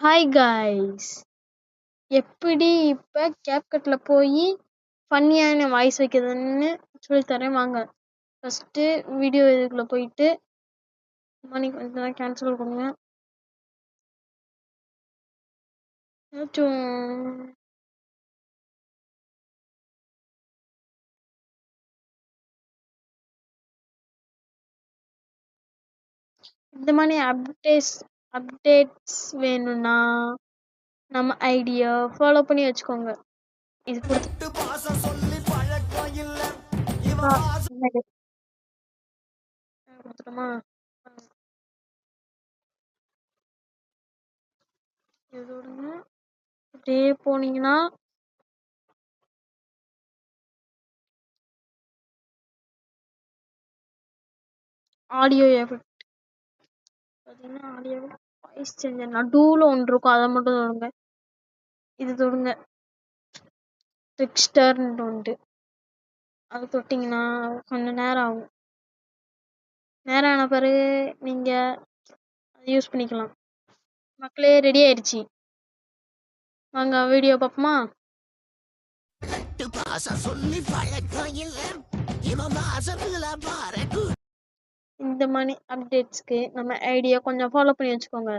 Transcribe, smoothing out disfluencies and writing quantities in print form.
Hi guys, எப்படி இப்போ கேப்கட்டில் போய் ஃபன்னியான வாய்ஸ் வைக்கிறதுன்னு சொல்லித்தரேன் வாங்க. ஃபஸ்ட்டு வீடியோ இதுக்குள்ளே போயிட்டு மணி கொஞ்சம் கேன்சல் கொடுங்க. இந்த மாதிரி அப்டேட்ஸ் வேணும்னா நம்ம ஐடியா ஃபாலோ பண்ணி வச்சுக்கோங்க. இது கொடுத்துட்டோமா? இதோட அப்படியே போனீங்கன்னா ஆடியோ எஃபெக்ட் பார்த்தீங்கன்னா ஆடியோ வாய்ஸ் சேஞ்சர் நடுவில் ஒன்று இருக்கும், அதை மட்டும் தொடுங்க. இது தொடுங்க, டெக்ஸ்டர்ன்ட்டு உண்டு, அது தொட்டிங்கன்னா கொஞ்சம் நேரம் ஆகும். நேரம் ஆன பிறகு நீங்கள் அதை யூஸ் பண்ணிக்கலாம். மக்களே ரெடி ஆயிடுச்சு, வாங்க வீடியோ பார்ப்போமா? இந்த மாதிரி அப்டேட்ஸ்க்கு நம்ம ஐடியா கொஞ்சம் ஃபாலோ பண்ணி வச்சுக்கோங்க.